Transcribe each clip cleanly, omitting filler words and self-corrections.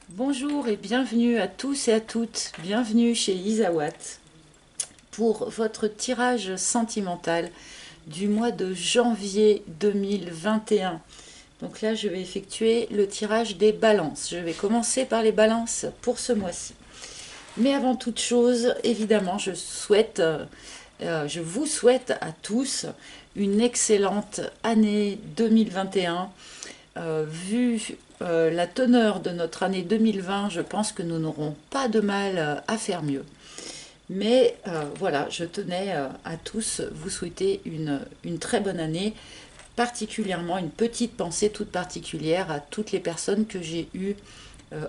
Bonjour et bienvenue à tous et à toutes. Bienvenue chez Isawat pour votre tirage sentimental du mois de janvier 2021. Donc là, je vais effectuer le tirage des balances. Je vais commencer par les balances pour ce mois-ci. Mais avant toute chose, évidemment, je vous souhaite à tous une excellente année 2021. Vu la teneur de notre année 2020, je pense que nous n'aurons pas de mal à faire mieux. Mais voilà, je tenais à tous vous souhaiter une très bonne année, particulièrement une petite pensée toute particulière à toutes les personnes que j'ai eues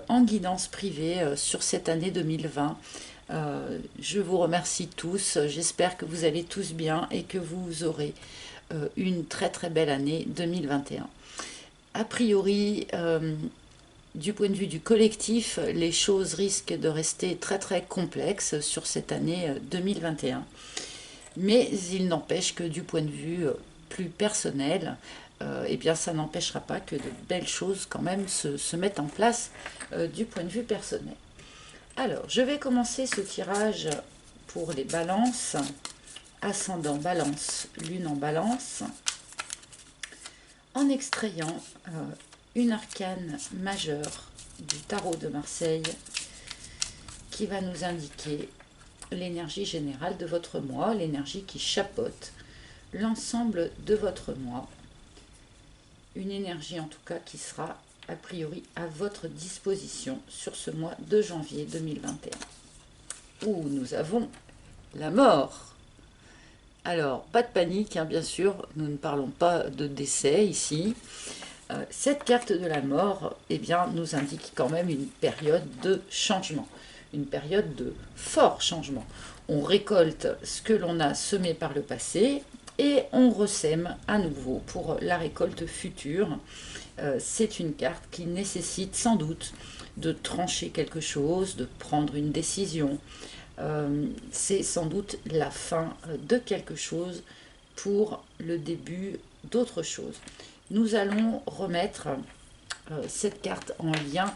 en guidance privée sur cette année 2020. Je vous remercie tous, j'espère que vous allez tous bien et que vous aurez une très très belle année 2021. A priori, du point de vue du collectif, les choses risquent de rester très très complexes sur cette année 2021. Mais il n'empêche que du point de vue plus personnel, eh bien ça n'empêchera pas que de belles choses quand même se mettent en place du point de vue personnel. Alors, je vais commencer ce tirage pour les balances, ascendant balance, lune en balance, en extrayant une arcane majeure du tarot de Marseille qui va nous indiquer l'énergie générale de votre mois, l'énergie qui chapeaute l'ensemble de votre mois. Une énergie en tout cas qui sera a priori à votre disposition sur ce mois de janvier 2021. Où nous avons la mort. Alors, pas de panique, hein, bien sûr, nous ne parlons pas de décès ici. Cette carte de la mort, eh bien, nous indique quand même une période de changement, une période de fort changement. On récolte ce que l'on a semé par le passé et on ressème à nouveau pour la récolte future. C'est une carte qui nécessite sans doute de trancher quelque chose, de prendre une décision. C'est sans doute la fin de quelque chose pour le début d'autre chose. Nous allons remettre cette carte en lien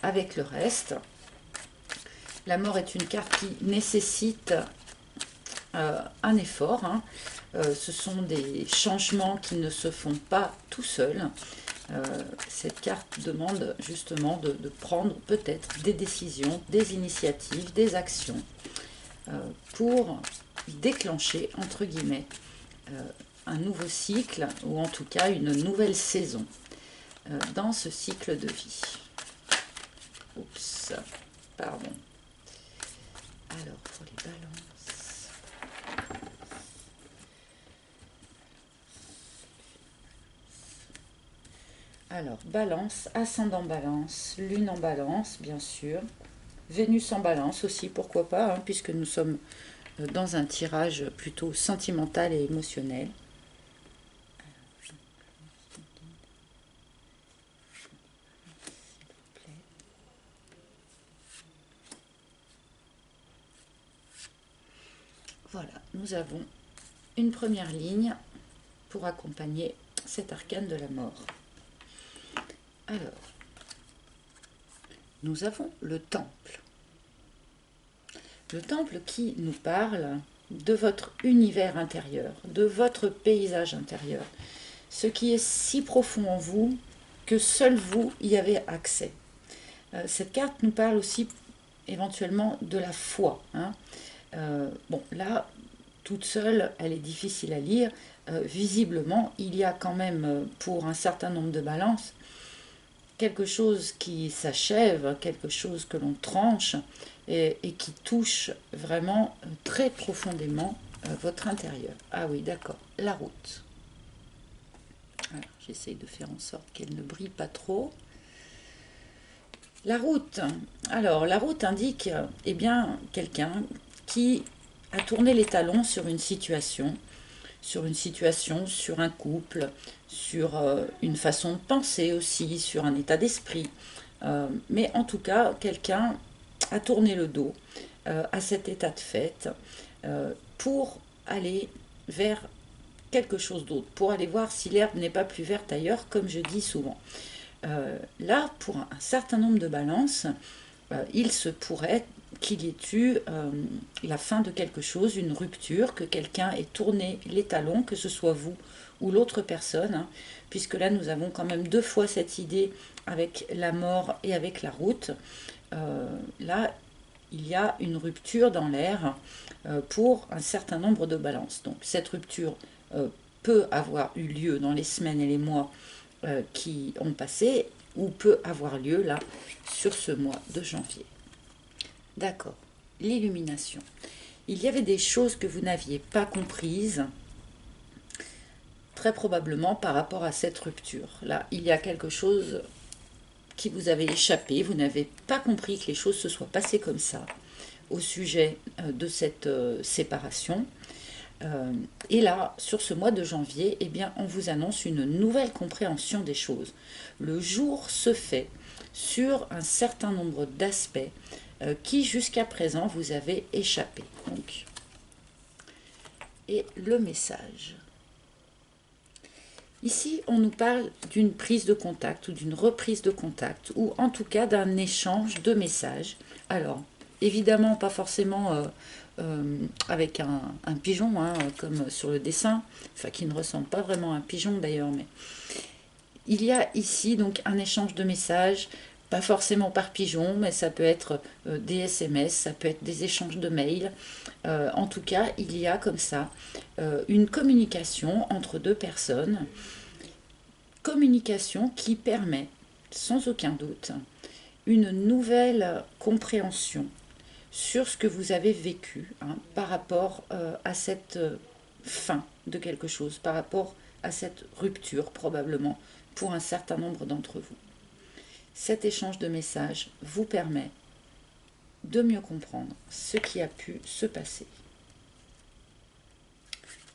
avec le reste. La mort est une carte qui nécessite un effort. Ce sont des changements qui ne se font pas tout seuls. Cette carte demande justement de prendre peut-être des décisions, des initiatives, des actions pour déclencher, entre guillemets, un nouveau cycle, ou en tout cas une nouvelle saison dans ce cycle de vie. Oups, pardon. Alors, pour les balances. Alors, balance, ascendant balance, lune en balance, bien sûr. Vénus en balance aussi, pourquoi pas, hein, puisque nous sommes dans un tirage plutôt sentimental et émotionnel. Voilà, nous avons une première ligne pour accompagner cet arcane de la mort. Alors, nous avons le temple. Le temple qui nous parle de votre univers intérieur, de votre paysage intérieur, ce qui est si profond en vous que seul vous y avez accès. Cette carte nous parle aussi éventuellement de la foi. Bon, là, toute seule, elle est difficile à lire. Visiblement, il y a quand même, pour un certain nombre de balances, quelque chose qui s'achève, quelque chose que l'on tranche et qui touche vraiment très profondément votre intérieur. Ah oui, d'accord, la route. J'essaye de faire en sorte qu'elle ne brille pas trop. La route. Alors, la route indique eh bien, quelqu'un qui a tourné les talons sur une situation, sur un couple, sur une façon de penser aussi, sur un état d'esprit. Mais en tout cas, quelqu'un a tourné le dos à cet état de fait pour aller vers quelque chose d'autre, pour aller voir si l'herbe n'est pas plus verte ailleurs, comme je dis souvent. Là, pour un certain nombre de balances, il se pourrait qu'il y ait eu la fin de quelque chose, une rupture, que quelqu'un ait tourné les talons, que ce soit vous ou l'autre personne, hein, puisque là nous avons quand même deux fois cette idée avec la mort et avec la route. Là, il y a une rupture dans l'air pour un certain nombre de balances. Donc cette rupture peut avoir eu lieu dans les semaines et les mois qui ont passé, ou peut avoir lieu là sur ce mois de janvier. D'accord, l'illumination. Il y avait des choses que vous n'aviez pas comprises, très probablement par rapport à cette rupture. Là, il y a quelque chose qui vous avait échappé, vous n'avez pas compris que les choses se soient passées comme ça au sujet de cette séparation. Et là, sur ce mois de janvier, eh bien, on vous annonce une nouvelle compréhension des choses. Le jour se fait sur un certain nombre d'aspects qui, jusqu'à présent, vous avez échappé. Donc, et le message. Ici, on nous parle d'une prise de contact ou d'une reprise de contact, ou en tout cas d'un échange de messages. Alors, évidemment, pas forcément avec un pigeon, hein, comme sur le dessin, enfin qui ne ressemble pas vraiment à un pigeon d'ailleurs, mais il y a ici donc un échange de messages, pas forcément par pigeon, mais ça peut être des SMS, ça peut être des échanges de mails. En tout cas, il y a comme ça une communication entre deux personnes, communication qui permet, sans aucun doute, une nouvelle compréhension sur ce que vous avez vécu, hein, par rapport à cette fin de quelque chose, par rapport à cette rupture probablement pour un certain nombre d'entre vous. Cet échange de messages vous permet de mieux comprendre ce qui a pu se passer.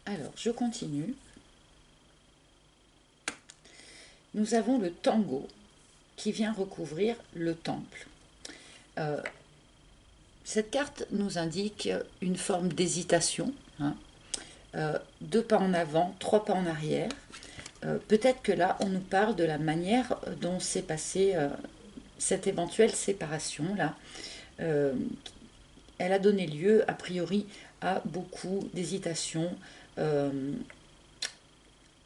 Alors, je continue. Nous avons le tango qui vient recouvrir le temple. Cette carte nous indique une forme d'hésitation, hein, 2 pas en avant, 3 pas en arrière. Peut-être que là, on nous parle de la manière dont s'est passée cette éventuelle séparation-là. Elle a donné lieu, a priori, à beaucoup d'hésitations. On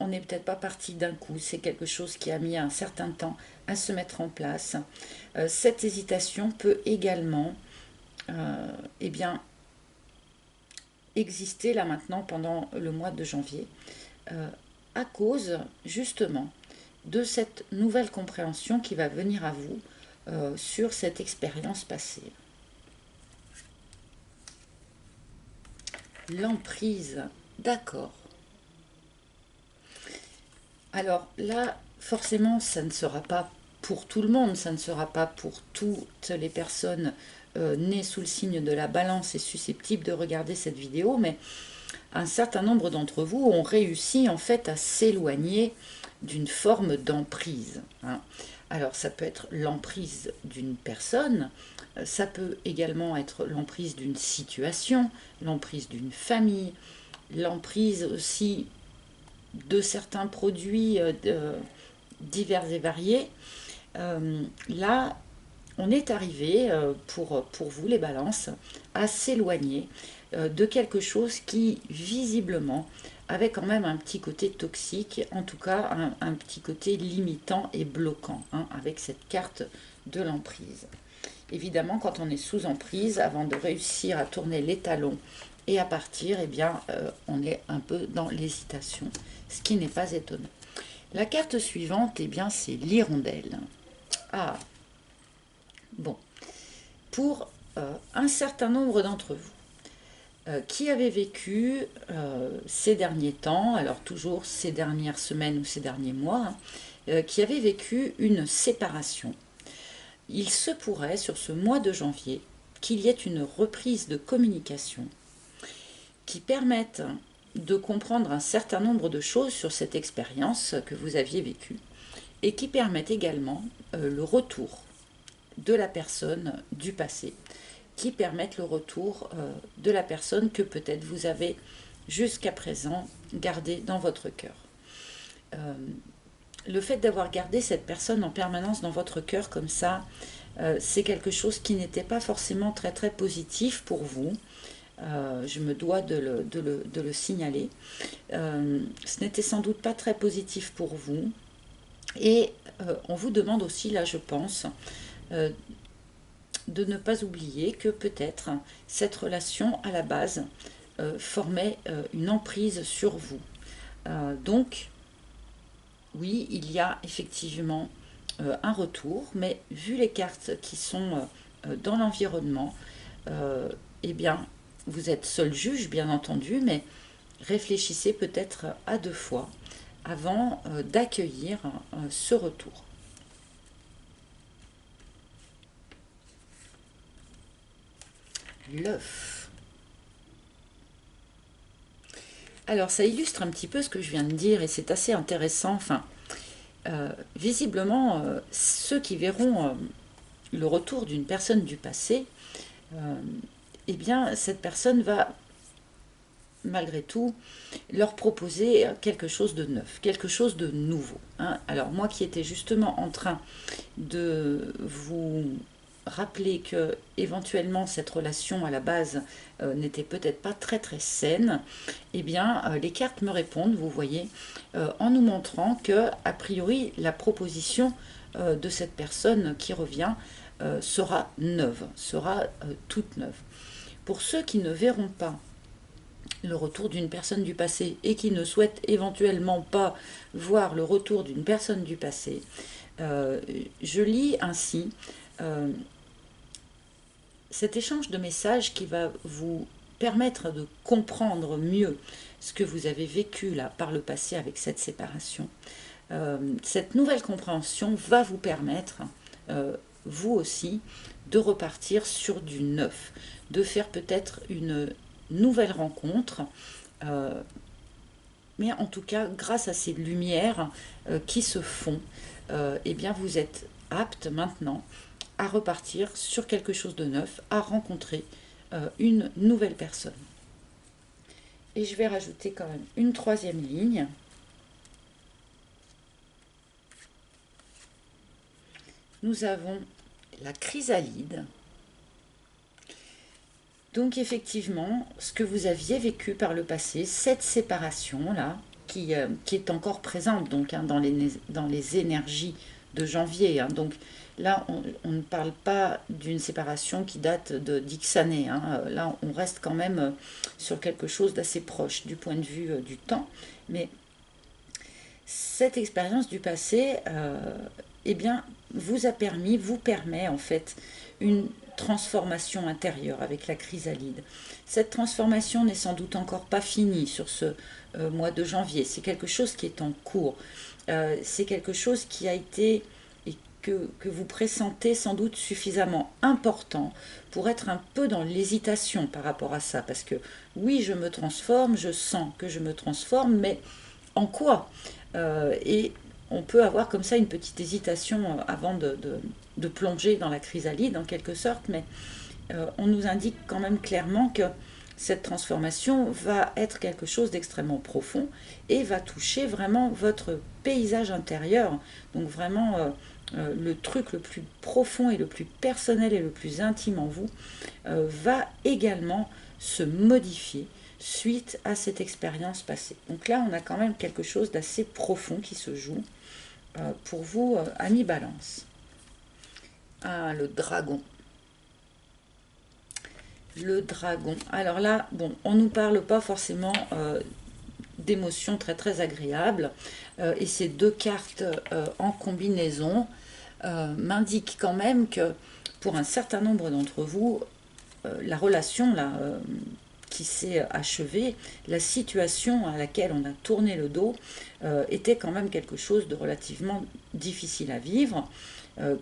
n'est peut-être pas parti d'un coup, c'est quelque chose qui a mis un certain temps à se mettre en place. Cette hésitation peut également eh bien, exister là maintenant pendant le mois de janvier, à cause justement de cette nouvelle compréhension qui va venir à vous sur cette expérience passée. L'emprise, d'accord. Alors là, forcément, ça ne sera pas pour tout le monde, ça ne sera pas pour toutes les personnes nées sous le signe de la balance et susceptibles de regarder cette vidéo, mais un certain nombre d'entre vous ont réussi en fait à s'éloigner d'une forme d'emprise, hein. Alors ça peut être l'emprise d'une personne, ça peut également être l'emprise d'une situation, l'emprise d'une famille, l'emprise aussi de certains produits divers et variés. Là, on est arrivé, pour vous les balances, à s'éloigner de quelque chose qui, visiblement, avait quand même un petit côté toxique, en tout cas un petit côté limitant et bloquant, hein, avec cette carte de l'emprise. Évidemment, quand on est sous emprise, avant de réussir à tourner les talons et à partir, eh bien, on est un peu dans l'hésitation, ce qui n'est pas étonnant. La carte suivante, eh bien, c'est l'hirondelle. Ah, bon. Pour un certain nombre d'entre vous qui avaient vécu ces derniers temps, alors toujours ces dernières semaines ou ces derniers mois, hein, qui avaient vécu une séparation, il se pourrait, sur ce mois de janvier, qu'il y ait une reprise de communication qui permette de comprendre un certain nombre de choses sur cette expérience que vous aviez vécue et qui permettent également le retour de la personne du passé, qui permettent le retour de la personne que peut-être vous avez jusqu'à présent gardée dans votre cœur. le fait d'avoir gardé cette personne en permanence dans votre cœur comme ça, c'est quelque chose qui n'était pas forcément très très positif pour vous. Je me dois de le signaler. Ce n'était sans doute pas très positif pour vous. Et on vous demande aussi, là je pense, euh, de ne pas oublier que peut-être cette relation à la base formait une emprise sur vous. Donc, oui, il y a effectivement un retour, mais vu les cartes qui sont dans l'environnement, eh bien, vous êtes seul juge, bien entendu, mais réfléchissez peut-être à deux fois avant d'accueillir ce retour. L'œuf. Alors, ça illustre un petit peu ce que je viens de dire et c'est assez intéressant. Enfin, visiblement, ceux qui verront le retour d'une personne du passé, euh, eh bien, cette personne va malgré tout leur proposer quelque chose de neuf, quelque chose de nouveau. Hein. Alors moi qui étais justement en train de vous rappeler que éventuellement cette relation à la base n'était peut-être pas très très saine, eh bien les cartes me répondent, vous voyez, en nous montrant que a priori la proposition de cette personne qui revient sera neuve, sera toute neuve. Pour ceux qui ne verront pas le retour d'une personne du passé et qui ne souhaitent éventuellement pas voir le retour d'une personne du passé, je lis ainsi cet échange de messages qui va vous permettre de comprendre mieux ce que vous avez vécu là par le passé avec cette séparation. Cette nouvelle compréhension va vous permettre, vous aussi, de repartir sur du neuf, de faire peut-être une nouvelle rencontre, mais en tout cas, grâce à ces lumières qui se font, eh bien vous êtes apte maintenant à repartir sur quelque chose de neuf, à rencontrer une nouvelle personne. Et je vais rajouter quand même une troisième ligne. Nous avons la chrysalide. Donc effectivement, ce que vous aviez vécu par le passé, cette séparation-là, qui est encore présente donc, hein, dans les énergies de janvier. Hein, donc là, on ne parle pas d'une séparation qui date de d'X années. Hein, là, on reste quand même sur quelque chose d'assez proche du point de vue du temps. Mais cette expérience du passé, eh bien, vous permet en fait une transformation intérieure avec la chrysalide. Cette transformation n'est sans doute encore pas finie sur ce mois de janvier. C'est quelque chose qui est en cours. C'est quelque chose qui a été et que vous pressentez sans doute suffisamment important pour être un peu dans l'hésitation par rapport à ça. Parce que oui, je me transforme, je sens que je me transforme, mais en quoi et on peut avoir comme ça une petite hésitation avant de plonger dans la chrysalide en quelque sorte, mais on nous indique quand même clairement que cette transformation va être quelque chose d'extrêmement profond et va toucher vraiment votre paysage intérieur, donc vraiment le truc le plus profond et le plus personnel et le plus intime en vous va également se modifier suite à cette expérience passée. Donc là, on a quand même quelque chose d'assez profond qui se joue pour vous, amis Balance. Ah, le dragon. Le dragon. Alors là, bon, on ne nous parle pas forcément d'émotions très très agréables. Et ces deux cartes en combinaison m'indiquent quand même que pour un certain nombre d'entre vous, la relation là, qui s'est achevée, la situation à laquelle on a tourné le dos était quand même quelque chose de relativement difficile à vivre,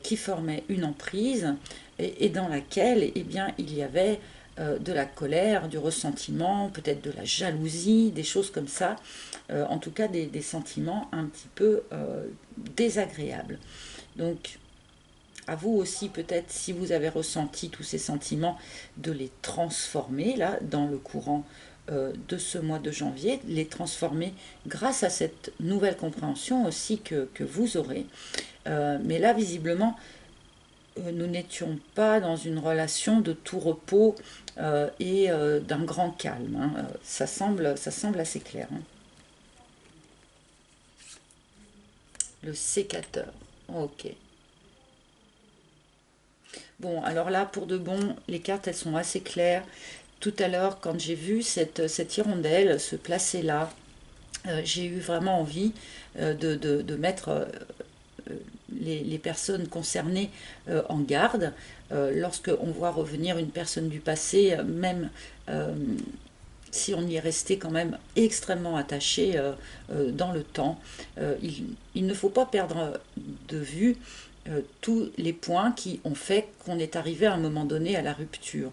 qui formait une emprise et dans laquelle eh bien, il y avait de la colère, du ressentiment, peut-être de la jalousie, des choses comme ça, en tout cas des sentiments un petit peu désagréables. Donc à vous aussi peut-être, si vous avez ressenti tous ces sentiments, de les transformer là dans le courant de ce mois de janvier, les transformer grâce à cette nouvelle compréhension aussi que vous aurez. Mais là, visiblement, nous n'étions pas dans une relation de tout repos et d'un grand calme. Hein. Ça semble assez clair. Hein. Le sécateur. Ok. Bon, alors là, pour de bon, les cartes, elles sont assez claires. Tout à l'heure, quand j'ai vu cette hirondelle se placer là, j'ai eu vraiment envie de mettre les personnes concernées en garde. Lorsque on voit revenir une personne du passé, même si on y est resté quand même extrêmement attaché dans le temps, il ne faut pas perdre de vue tous les points qui ont fait qu'on est arrivé à un moment donné à la rupture.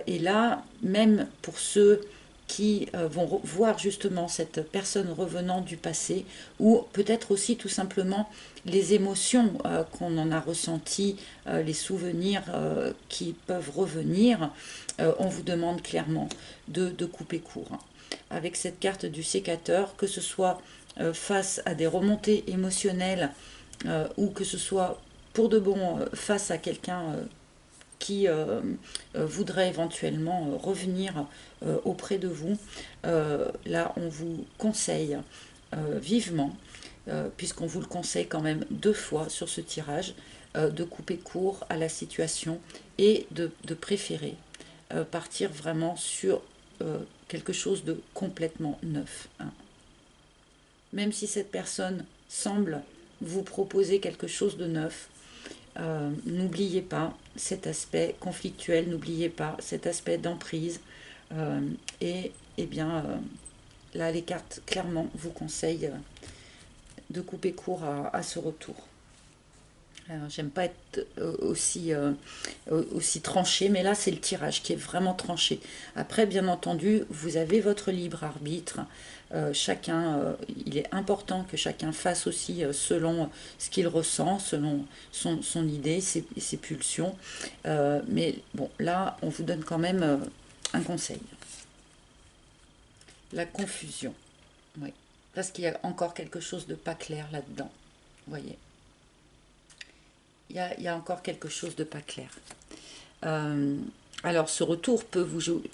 Et là, même pour ceux qui vont voir justement cette personne revenant du passé, ou peut-être aussi tout simplement les émotions qu'on en a ressenties, les souvenirs qui peuvent revenir, on vous demande clairement de couper court. Hein. Avec cette carte du sécateur, que ce soit face à des remontées émotionnelles ou que ce soit pour de bon face à quelqu'un qui voudrait éventuellement revenir auprès de vous, là on vous conseille vivement, puisqu'on vous le conseille quand même 2 fois sur ce tirage, de couper court à la situation et de préférer partir vraiment sur quelque chose de complètement neuf. Hein. Même si cette personne semble vous proposer quelque chose de neuf, n'oubliez pas cet aspect conflictuel, n'oubliez pas cet aspect d'emprise. Et bien, là, les cartes, clairement, vous conseillent de couper court à ce retour. J'aime pas être aussi tranché, mais là c'est le tirage qui est vraiment tranché. Après, bien entendu, vous avez votre libre arbitre. Chacun, il est important que chacun fasse aussi selon ce qu'il ressent, selon son idée, ses pulsions. Mais bon, là, on vous donne quand même un conseil. La confusion, oui. Parce qu'il y a encore quelque chose de pas clair là-dedans. Vous voyez. Il y a encore quelque chose de pas clair. Alors ce retour peut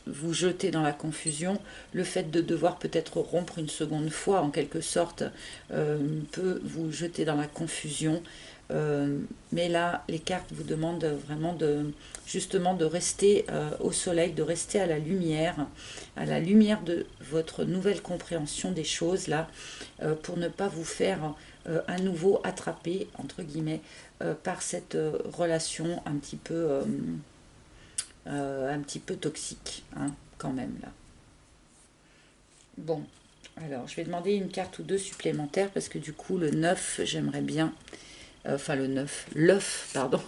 vous jeter dans la confusion. Le fait de devoir peut-être rompre une seconde fois, en quelque sorte, peut vous jeter dans la confusion. Mais là, les cartes vous demandent vraiment justement de rester au soleil, de rester à la lumière de votre nouvelle compréhension des choses, là, pour ne pas vous faire à nouveau attraper, entre guillemets, par cette relation un petit peu toxique, hein, quand même, là. Bon, alors, je vais demander une carte ou 2 supplémentaires, parce que du coup, le 9, j'aimerais bien... Enfin, l'œuf, pardon.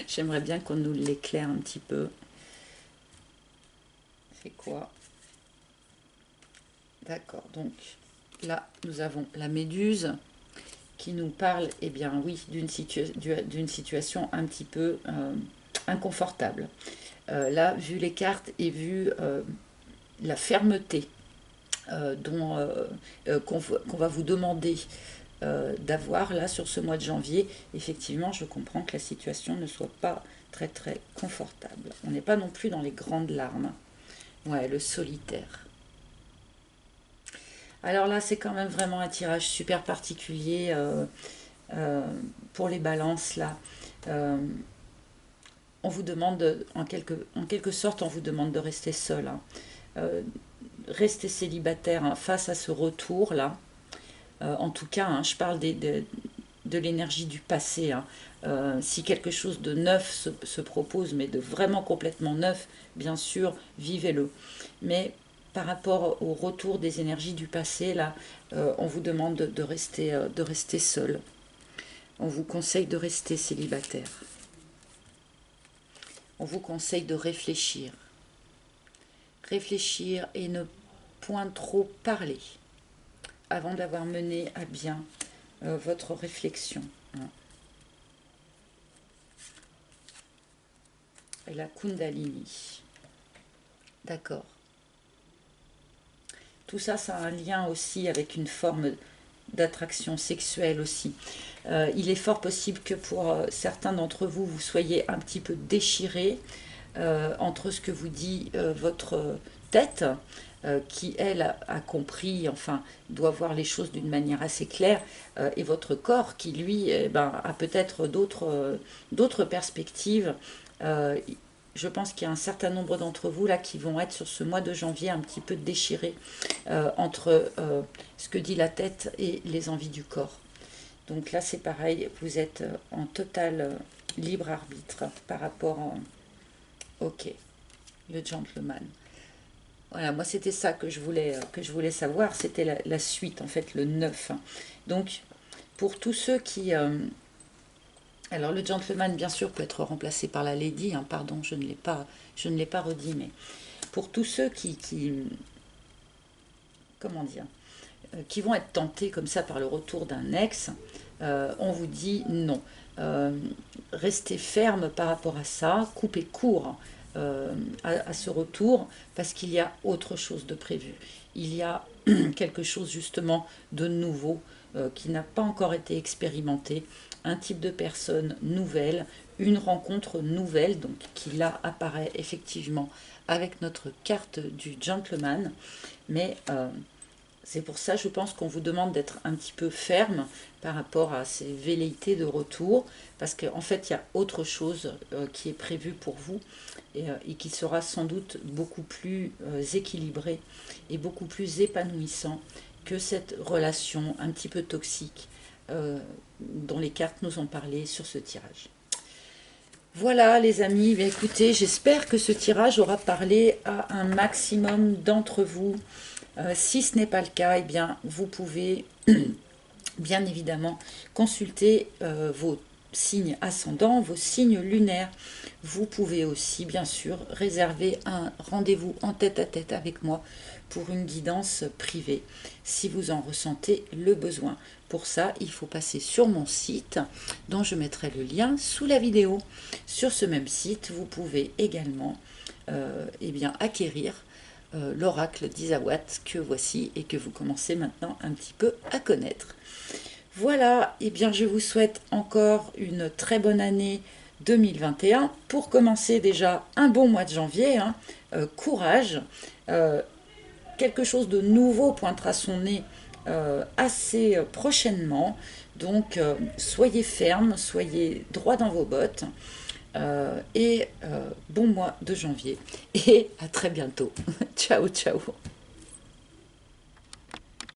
J'aimerais bien qu'on nous l'éclaire un petit peu. C'est quoi? D'accord, donc là, nous avons la méduse qui nous parle, eh bien oui, d'une situation un petit peu inconfortable. Là, vu les cartes et vu la fermeté qu'on va vous demander d'avoir là sur ce mois de janvier, effectivement, je comprends que la situation ne soit pas très très confortable. On n'est pas non plus dans les grandes larmes. Ouais, le solitaire. Alors là, c'est quand même vraiment un tirage super particulier pour les balances là. Euh, on vous demande, en quelque sorte, on vous demande de rester seul. Hein. Rester célibataire hein, face à ce retour là. En tout cas, hein, je parle de l'énergie du passé. Hein. Si quelque chose de neuf se propose, mais de vraiment complètement neuf, bien sûr, vivez-le. Mais par rapport au retour des énergies du passé, là, on vous demande de rester seul. On vous conseille de rester célibataire. On vous conseille de réfléchir. Réfléchir et ne point trop parler avant d'avoir mené à bien votre réflexion. Hein. Et la Kundalini. D'accord. tout ça, ça a un lien aussi avec une forme d'attraction sexuelle aussi. Il est fort possible que pour certains d'entre vous, vous soyez un petit peu déchirés entre ce que vous dit votre tête, qui elle a compris, enfin doit voir les choses d'une manière assez claire, et votre corps qui lui a peut-être d'autres perspectives. Je pense qu'il y a un certain nombre d'entre vous là qui vont être sur ce mois de janvier un petit peu déchirés entre ce que dit la tête et les envies du corps. Donc là c'est pareil, vous êtes en total libre arbitre par rapport à... Ok, le gentleman. Voilà, moi c'était ça que je voulais savoir, c'était la suite en fait, le 9. Donc pour tous ceux qui... alors le gentleman bien sûr peut être remplacé par la lady, hein, pardon, je ne l'ai pas redit, mais pour tous ceux qui comment dire, qui vont être tentés comme ça par le retour d'un ex, on vous dit non. Restez ferme par rapport à ça, coupez court à ce retour, parce qu'il y a autre chose de prévu. Il y a quelque chose justement de nouveau qui n'a pas encore été expérimenté, un type de personne nouvelle, une rencontre nouvelle, donc qui là apparaît effectivement avec notre carte du gentleman, mais c'est pour ça, je pense qu'on vous demande d'être un petit peu ferme par rapport à ces velléités de retour, parce qu'en fait, il y a autre chose qui est prévue pour vous et qui sera sans doute beaucoup plus équilibré et beaucoup plus épanouissant que cette relation un petit peu toxique dont les cartes nous ont parlé sur ce tirage. Voilà les amis, bien, écoutez, j'espère que ce tirage aura parlé à un maximum d'entre vous. Si ce n'est pas le cas, eh bien, vous pouvez bien évidemment consulter vos signes ascendants, vos signes lunaires. Vous pouvez aussi, bien sûr, réserver un rendez-vous en tête-à-tête avec moi pour une guidance privée, si vous en ressentez le besoin. Pour ça, il faut passer sur mon site, dont je mettrai le lien sous la vidéo. Sur ce même site, vous pouvez également acquérir l'oracle d'Isawat que voici et que vous commencez maintenant un petit peu à connaître. Voilà, et bien je vous souhaite encore une très bonne année 2021. Pour commencer déjà un bon mois de janvier, hein, courage. Quelque chose de nouveau pointera son nez assez prochainement. Donc soyez ferme, soyez droit dans vos bottes. Bon mois de janvier et à très bientôt. Ciao, ciao.